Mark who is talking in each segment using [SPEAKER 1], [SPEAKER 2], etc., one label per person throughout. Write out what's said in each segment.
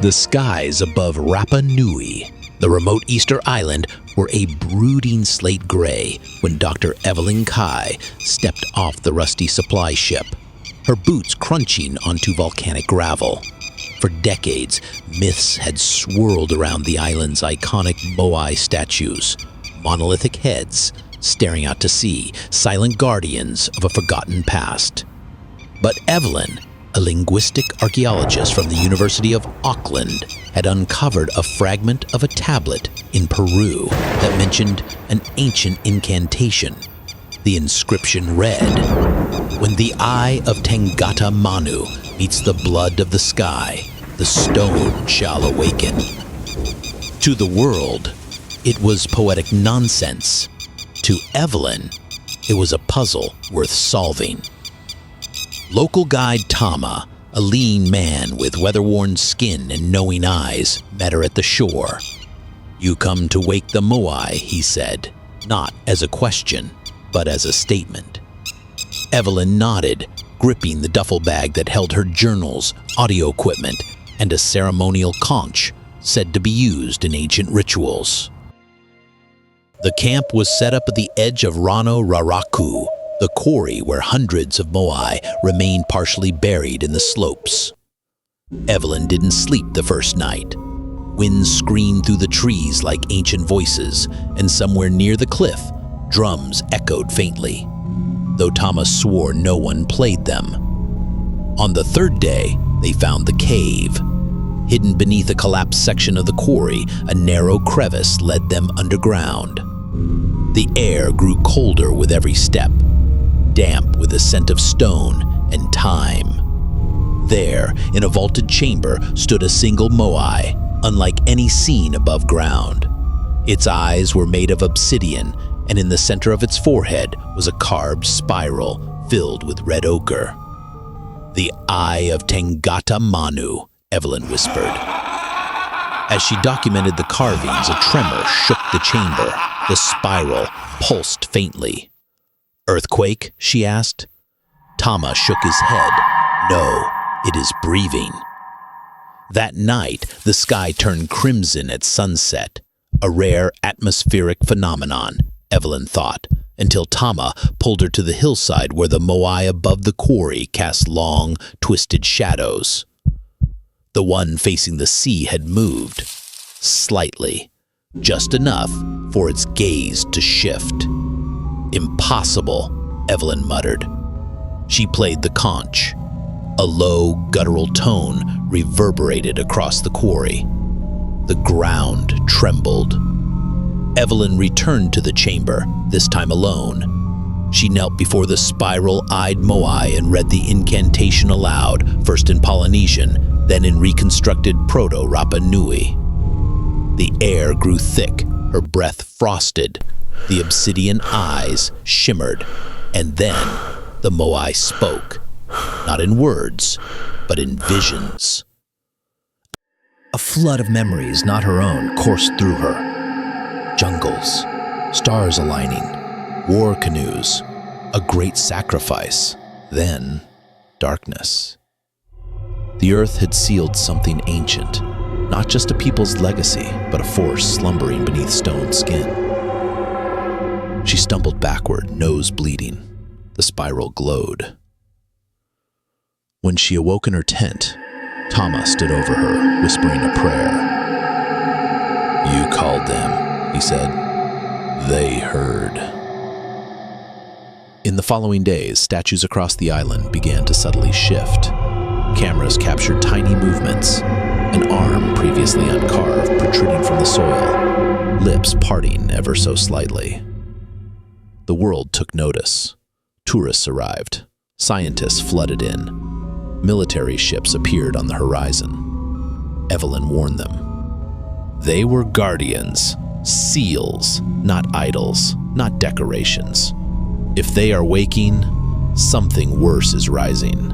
[SPEAKER 1] The skies above Rapa Nui, the remote Easter island, were a brooding slate gray when Dr. Evelyn Kai stepped off the rusty supply ship, her boots crunching onto volcanic gravel. For decades, myths had swirled around the island's iconic Moai statues, monolithic heads staring out to sea, silent guardians of a forgotten past. But Evelyn, a linguistic archaeologist from the University of Auckland, had uncovered a fragment of a tablet in Peru that mentioned an ancient incantation. The inscription read, "When the eye of Tangata Manu meets the blood of the sky, the stone shall awaken." To the world, it was poetic nonsense. To Evelyn, it was a puzzle worth solving. Local guide Tama, a lean man with weather-worn skin and knowing eyes, met her at the shore. "You come to wake the Moai," he said, not as a question, but as a statement. Evelyn nodded, gripping the duffel bag that held her journals, audio equipment, and a ceremonial conch said to be used in ancient rituals. The camp was set up at the edge of Rano Raraku, the quarry where hundreds of Moai remained partially buried in the slopes. Evelyn didn't sleep the first night. Winds screamed through the trees like ancient voices, and somewhere near the cliff, drums echoed faintly, though Thomas swore no one played them. On the third day, they found the cave. Hidden beneath a collapsed section of the quarry, a narrow crevice led them underground. The air grew colder with every step, damp with the scent of stone and time. There, in a vaulted chamber, stood a single Moai, unlike any seen above ground. Its eyes were made of obsidian, and in the center of its forehead was a carved spiral filled with red ochre. "The Eye of Tangata Manu," Evelyn whispered. As she documented the carvings, a tremor shook the chamber. The spiral pulsed faintly. "Earthquake?" she asked. Tama shook his head. "No, it is breathing." That night, the sky turned crimson at sunset, a rare atmospheric phenomenon, Evelyn thought, until Tama pulled her to the hillside where the Moai above the quarry cast long, twisted shadows. The one facing the sea had moved, slightly, just enough for its gaze to shift. "Impossible," Evelyn muttered. She played the conch. A low, guttural tone reverberated across the quarry. The ground trembled. Evelyn returned to the chamber, this time alone. She knelt before the spiral-eyed Moai and read the incantation aloud, first in Polynesian, then in reconstructed Proto-Rapa Nui. The air grew thick, her breath frosted. The obsidian eyes shimmered, and then the Moai spoke, not in words, but in visions. A flood of memories not her own coursed through her. Jungles, stars aligning, war canoes, a great sacrifice, then darkness. The earth had sealed something ancient, not just a people's legacy, but a force slumbering beneath stone skin. She stumbled backward, nose bleeding. The spiral glowed. When she awoke in her tent, Tama stood over her, whispering a prayer. "You called them," he said. "They heard." In the following days, statues across the island began to subtly shift. Cameras captured tiny movements, an arm previously uncarved protruding from the soil, lips parting ever so slightly. The world took notice. Tourists arrived. Scientists flooded in. Military ships appeared on the horizon. Evelyn warned them. They were guardians, seals, not idols, not decorations. If they are waking, something worse is rising.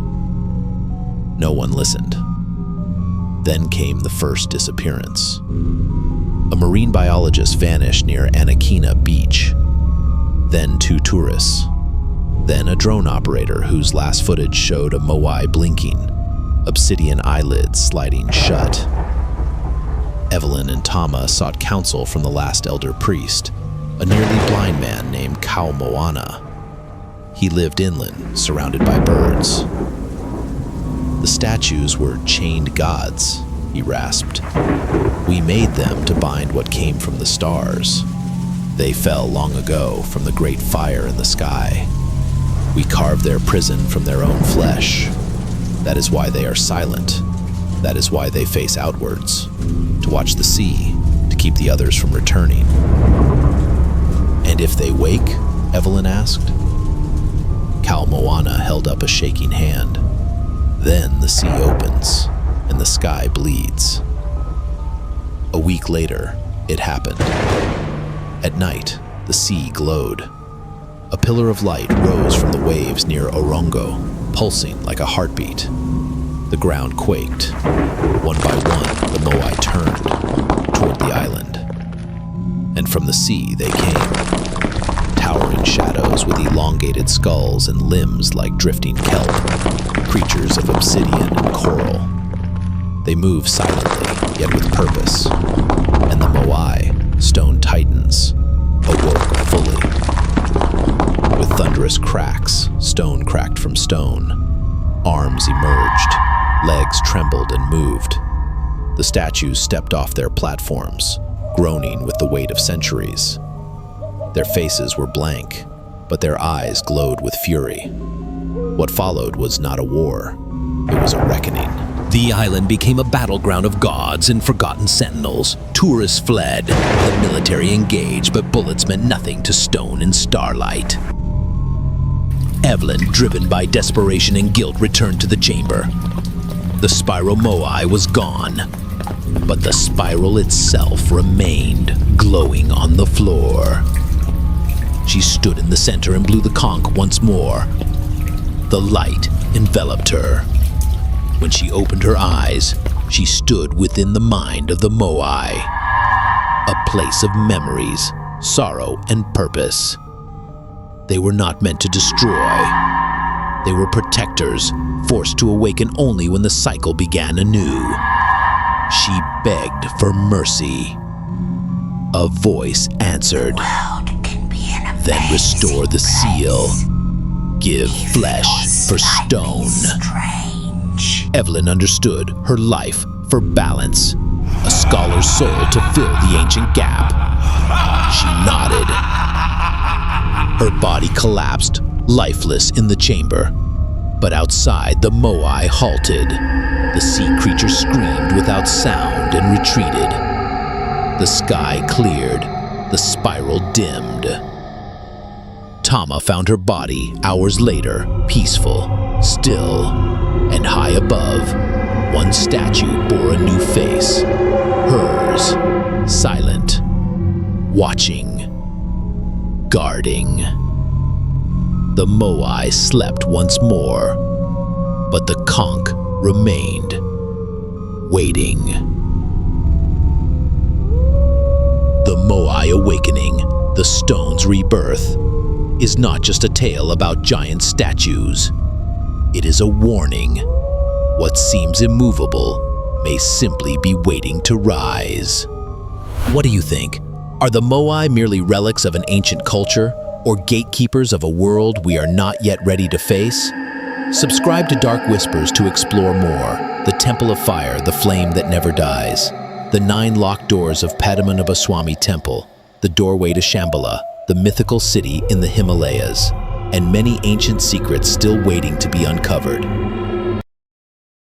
[SPEAKER 1] No one listened. Then came the first disappearance. A marine biologist vanished near Anakina Beach. Then 2 tourists. Then a drone operator whose last footage showed a Moai blinking, obsidian eyelids sliding shut. Evelyn and Tama sought counsel from the last elder priest, a nearly blind man named Moana. He lived inland, surrounded by birds. The statues were chained gods, he rasped. We made them to bind what came from the stars. They fell long ago from the great fire in the sky. We carved their prison from their own flesh. That is why they are silent. That is why they face outwards, to watch the sea, to keep the others from returning. And if they wake? Evelyn asked. Moana held up a shaking hand. Then the sea opens, and the sky bleeds. A week later, it happened. At night, the sea glowed. A pillar of light rose from the waves near Orongo, pulsing like a heartbeat. The ground quaked. One by one, the Moai turned toward the island. And from the sea they came. Towering shadows with elongated skulls and limbs like drifting kelp, creatures of obsidian and coral. They move silently, yet with purpose. And the Moai, stone titans, awoke fully. With thunderous cracks, stone cracked from stone. Arms emerged, legs trembled and moved. The statues stepped off their platforms, groaning with the weight of centuries. Their faces were blank, but their eyes glowed with fury. What followed was not a war, it was a reckoning.
[SPEAKER 2] The island became a battleground of gods and forgotten sentinels. Tourists fled, the military engaged, but bullets meant nothing to stone and starlight. Evelyn, driven by desperation and guilt, returned to the chamber. The spiral Moai was gone, but the spiral itself remained, glowing on the floor. She stood in the center and blew the conch once more. The light enveloped her. When she opened her eyes, she stood within the mind of the Moai, a place of memories, sorrow, and purpose. They were not meant to destroy. They were protectors, forced to awaken only when the cycle began anew. She begged for mercy. A voice answered, "Then restore the seal. Give flesh for stone." Evelyn understood her life for balance, a scholar's soul to fill the ancient gap. She nodded. Her body collapsed, lifeless in the chamber. But outside, the Moai halted. The sea creature screamed without sound and retreated. The sky cleared, the spiral dimmed. Tama found her body hours later, peaceful, still, and high above, one statue bore a new face. Hers, silent, watching, guarding. The Moai slept once more, but the conch remained, waiting. The Moai Awakening, the stone's rebirth, is not just a tale about giant statues. It is a warning. What seems immovable may simply be waiting to rise. What do you think? Are the Moai merely relics of an ancient culture, or gatekeepers of a world we are not yet ready to face? Subscribe to Dark Whispers to explore more. The Temple of Fire, the flame that never dies. The 9 locked doors of Padmanabhaswamy Temple. The doorway to Shambhala, the mythical city in the Himalayas. And many ancient secrets still waiting to be uncovered.